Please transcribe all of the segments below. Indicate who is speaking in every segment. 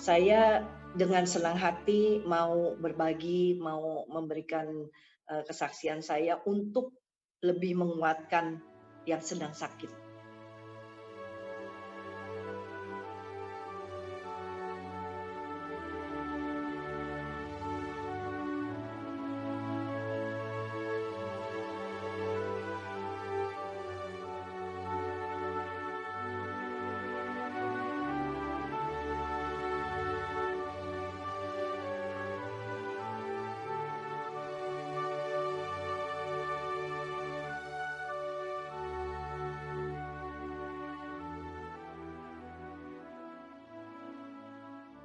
Speaker 1: Saya dengan senang hati mau berbagi, mau memberikan, kesaksian saya untuk lebih menguatkan yang sedang sakit.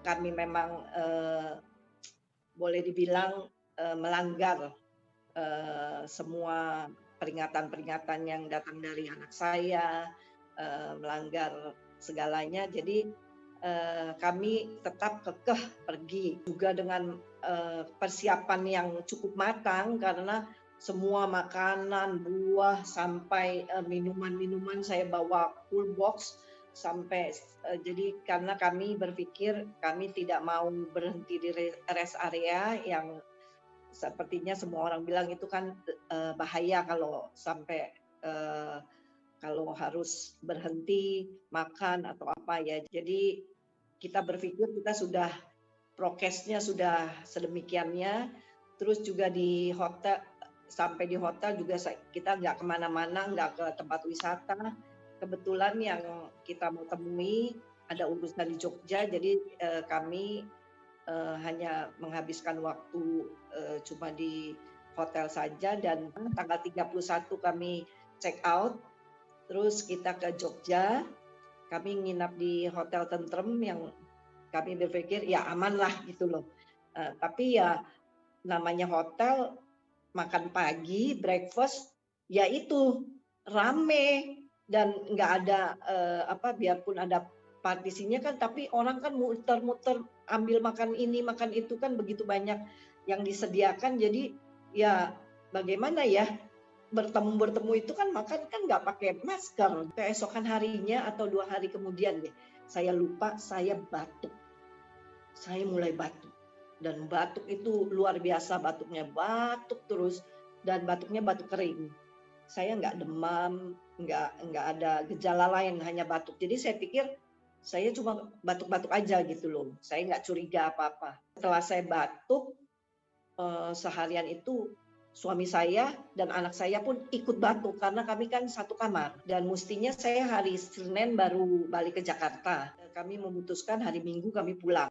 Speaker 1: Kami memang, boleh dibilang, melanggar, semua peringatan-peringatan yang datang dari anak saya, melanggar segalanya. Jadi, kami tetap kekeh pergi juga dengan, persiapan yang cukup matang karena semua makanan, buah, sampai, minuman-minuman saya bawa full box sampai jadi karena kami berpikir kami tidak mau berhenti di rest area yang sepertinya semua orang bilang itu kan, bahaya kalau sampai, eee, kalau harus berhenti makan atau apa ya. Jadi kita berpikir kita sudah prokesnya sudah sedemikiannya, terus juga di hotel sampai di hotel juga kita nggak kemana-mana, nggak ke tempat wisata. Kebetulan yang kita mau temui ada urusan di Jogja, jadi, kami hanya menghabiskan waktu, cuma di hotel saja dan tanggal 31 kami check out, terus kita ke Jogja, kami nginap di hotel tentrem yang kami berpikir ya aman lah gitu loh. Tapi ya namanya hotel, makan pagi, breakfast, ya itu rame dan nggak ada, biarpun ada partisinya kan tapi orang kan muter-muter ambil makan ini, makan itu kan begitu banyak yang disediakan jadi ya bagaimana ya, bertemu-bertemu itu kan makan kan nggak pakai masker. Keesokan harinya atau 2 hari kemudian deh, saya lupa saya batuk. Saya mulai batuk dan batuk itu luar biasa batuknya, batuk terus dan batuknya batuk kering. Saya nggak demam, nggak ada gejala lain, hanya batuk. Jadi saya pikir saya cuma batuk-batuk aja gitu loh, saya nggak curiga apa-apa. Setelah saya batuk, seharian itu suami saya dan anak saya pun ikut batuk karena kami kan satu kamar dan mestinya saya hari Senin baru balik ke Jakarta. Kami memutuskan hari Minggu kami pulang.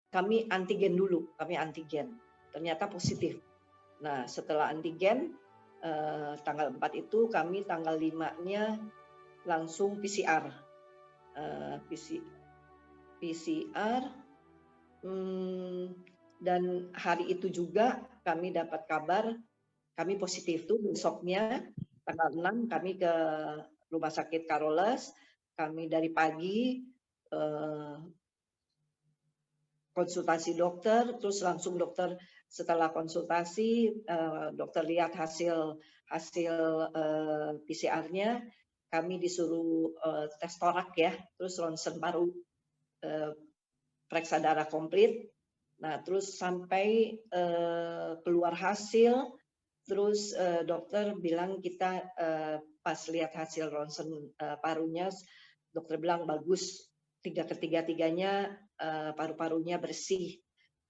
Speaker 1: Kami antigen dulu, kami antigen, ternyata positif. Nah, setelah antigen, tanggal 4 itu kami tanggal 5-nya langsung PCR, PCR, dan hari itu juga kami dapat kabar kami positif tuh besoknya tanggal 6 kami ke Rumah Sakit Karawaci, kami dari pagi, eee konsultasi dokter, terus langsung dokter setelah konsultasi, dokter lihat hasil hasil, PCR-nya, kami disuruh, tes torak ya, terus ronsen paru, eee, periksa darah komplit. Nah, terus sampai, keluar hasil, terus, dokter bilang kita, pas lihat hasil ronsen, parunya, dokter bilang bagus, ketiga-tiganya, paru-parunya bersih,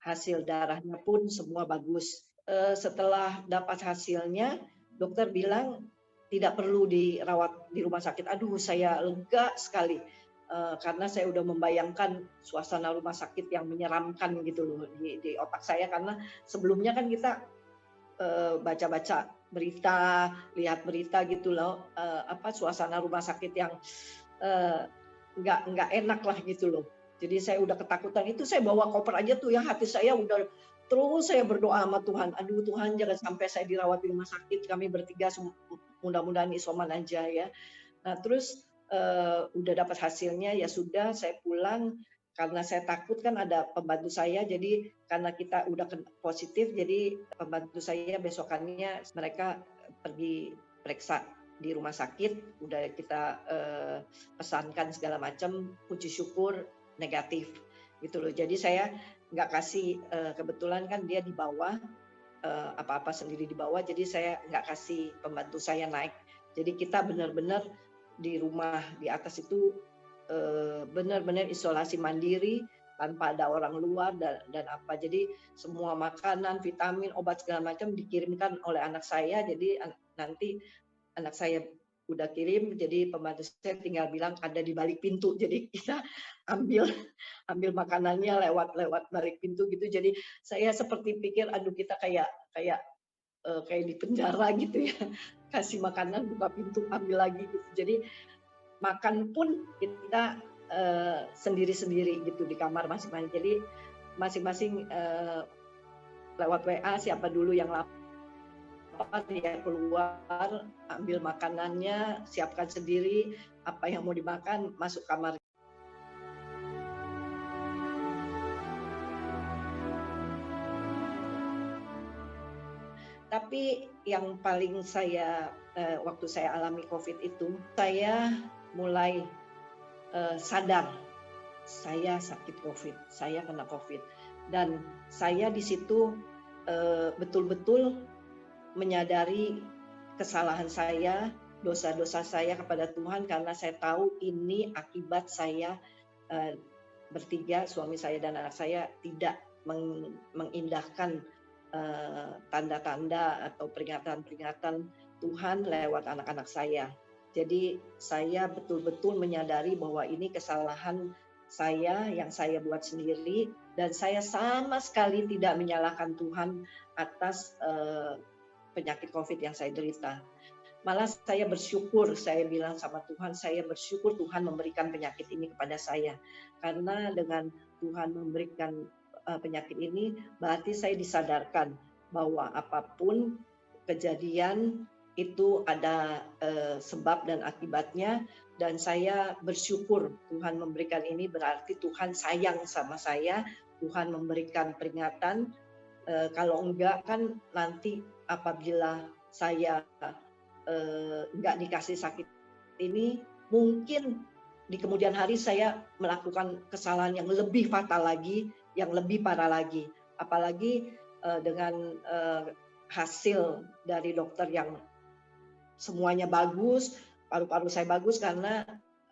Speaker 1: hasil darahnya pun semua bagus. Setelah dapat hasilnya, dokter bilang tidak perlu dirawat di rumah sakit. Aduh, saya lega sekali, karena saya udah membayangkan suasana rumah sakit yang menyeramkan gitu loh di otak saya, karena sebelumnya kan kita baca-baca berita, lihat berita gitu loh, suasana rumah sakit yang eee, nggak enak lah gitu loh. Jadi saya udah ketakutan, itu saya bawa koper aja tuh ya, hati saya udah terus saya berdoa sama Tuhan, "Aduh Tuhan jangan sampai saya dirawat di rumah sakit, kami bertiga mudah-mudahan isoman aja ya." Nah terus, udah dapat hasilnya, ya sudah saya pulang, karena saya takut kan ada pembantu saya, jadi karena kita udah positif, jadi pembantu saya besokannya mereka pergi periksa di rumah sakit, udah kita pesankan segala macam, puji syukur negatif gitu loh. Jadi saya nggak kasih, kebetulan kan dia di bawah, apa-apa sendiri di bawah, jadi saya nggak kasih pembantu saya naik. Jadi kita benar-benar di rumah di atas itu benar-benar isolasi mandiri tanpa ada orang luar dan apa. Jadi semua makanan, vitamin, obat segala macam dikirimkan oleh anak saya. Jadi nanti anak saya udah kirim, jadi pembantu saya tinggal bilang ada di balik pintu. Jadi kita ambil ambil makanannya lewat balik pintu gitu. Jadi saya seperti pikir, aduh kita kayak kayak kayak di penjara gitu ya. Kasih makanan, buka pintu, ambil lagi gitu. Jadi makan pun kita sendiri-sendiri gitu di kamar masing-masing. Jadi masing-masing lewat WA siapa dulu yang lapar dia keluar, ambil makanannya, siapkan sendiri, apa yang mau dimakan, masuk kamar. Tapi yang paling saya waktu saya alami COVID itu, saya mulai sadar saya sakit COVID, saya kena COVID, dan saya di situ betul-betul menyadari kesalahan saya, dosa-dosa saya kepada Tuhan, karena saya tahu ini akibat saya bertiga, suami saya dan anak saya tidak mengindahkan tanda-tanda atau peringatan-peringatan Tuhan lewat anak-anak saya. Jadi saya betul-betul menyadari bahwa ini kesalahan saya yang saya buat sendiri, dan saya sama sekali tidak menyalahkan Tuhan atas penyakit COVID yang saya derita. Malah saya bersyukur, saya bilang sama Tuhan, saya bersyukur Tuhan memberikan penyakit ini kepada saya. Karena dengan Tuhan memberikan penyakit ini, berarti saya disadarkan bahwa apapun kejadian itu ada sebab dan akibatnya, dan saya bersyukur Tuhan memberikan ini, berarti Tuhan sayang sama saya, Tuhan memberikan peringatan. Kalau enggak kan nanti apabila saya enggak dikasih sakit ini, mungkin di kemudian hari saya melakukan kesalahan yang lebih fatal lagi, yang lebih parah lagi. Apalagi dengan hasil dari dokter yang semuanya bagus, paru-paru saya bagus, karena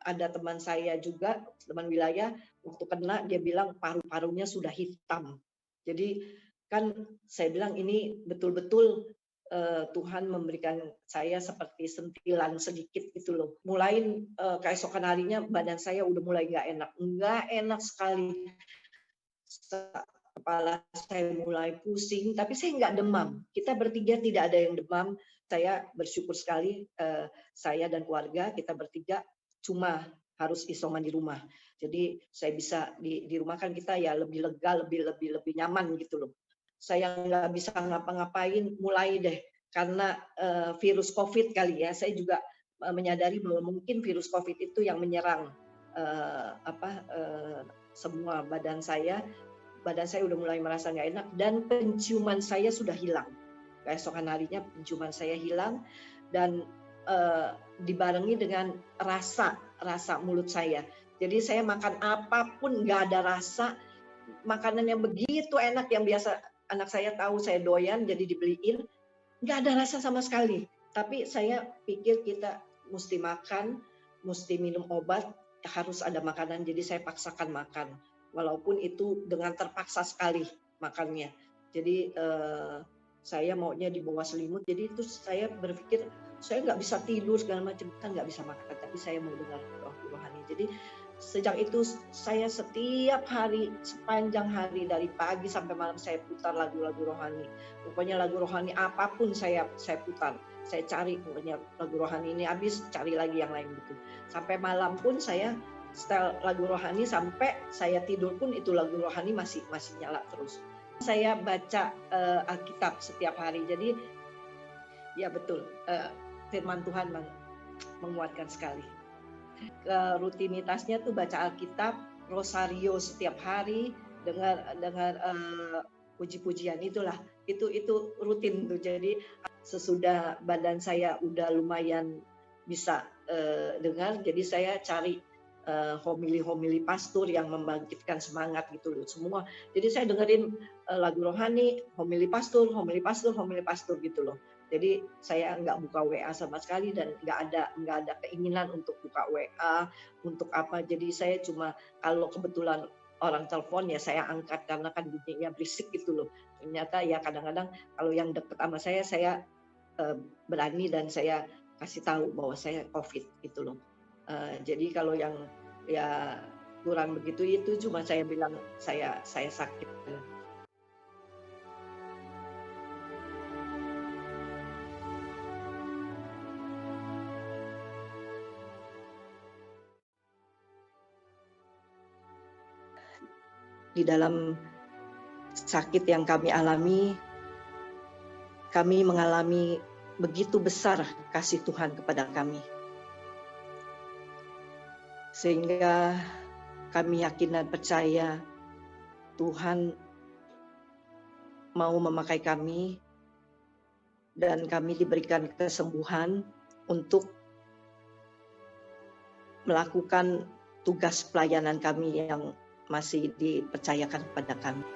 Speaker 1: ada teman saya juga, teman wilayah, waktu kena dia bilang paru-parunya sudah hitam. Jadi kan saya bilang ini betul-betul Tuhan memberikan saya seperti sentilan sedikit gitu loh. Mulai keesokan harinya badan saya udah mulai nggak enak sekali. Kepala saya mulai pusing, tapi saya nggak demam. Kita bertiga tidak ada yang demam. Saya bersyukur sekali, saya dan keluarga kita bertiga cuma harus isoman di rumah. Jadi saya bisa di rumah kan kita ya lebih lega, lebih nyaman gitu loh. Saya nggak bisa ngapa-ngapain, mulai deh karena virus COVID kali ya. Saya juga menyadari bahwa mungkin virus COVID itu yang menyerang semua badan saya. Badan saya udah mulai merasa nggak enak dan penciuman saya sudah hilang. Keesokan harinya penciuman saya hilang dan dibarengi dengan rasa mulut saya. Jadi saya makan apapun nggak ada rasa, makanan yang begitu enak yang biasa anak saya tahu saya doyan jadi dibeliin, nggak ada rasa sama sekali. Tapi saya pikir kita mesti makan, mesti minum obat, harus ada makanan, jadi saya paksakan makan. Walaupun itu dengan terpaksa sekali makannya. Jadi saya maunya di bawah selimut, jadi itu saya berpikir saya nggak bisa tidur segala macam, kan nggak bisa makan, tapi saya mau dengar roh rohani. Jadi sejak itu saya setiap hari sepanjang hari dari pagi sampai malam saya putar lagu-lagu rohani. Pokoknya lagu rohani apapun saya putar. Saya cari pokoknya lagu rohani ini habis, cari lagi yang lain gitu. Sampai malam pun saya setel lagu rohani, sampai saya tidur pun itu lagu rohani masih nyala terus. Saya baca Alkitab setiap hari. Jadi ya betul, firman Tuhan menguatkan sekali. Rutinitasnya tuh baca Alkitab, rosario setiap hari, dengar puji-pujian itulah. Itu rutin tuh. Jadi sesudah badan saya udah lumayan bisa dengar. Jadi saya cari homili-homili pastor yang membangkitkan semangat gitu loh semua. Jadi saya dengerin lagu rohani, homili pastor, homili pastor, homili pastor gitu loh. Jadi saya nggak buka WA sama sekali dan nggak ada keinginan untuk buka WA untuk apa. Jadi saya cuma kalau kebetulan orang telepon ya saya angkat karena kan bunyinya berisik gitu loh. Ternyata ya kadang-kadang kalau yang deket sama saya berani dan saya kasih tahu bahwa saya COVID gitu loh. Jadi kalau yang ya kurang begitu itu cuma saya bilang saya sakit. Di dalam sakit yang kami alami, kami mengalami begitu besar kasih Tuhan kepada kami. Sehingga kami yakin dan percaya Tuhan mau memakai kami dan kami diberikan kesembuhan untuk melakukan tugas pelayanan kami yang masih dipercayakan kepada kami.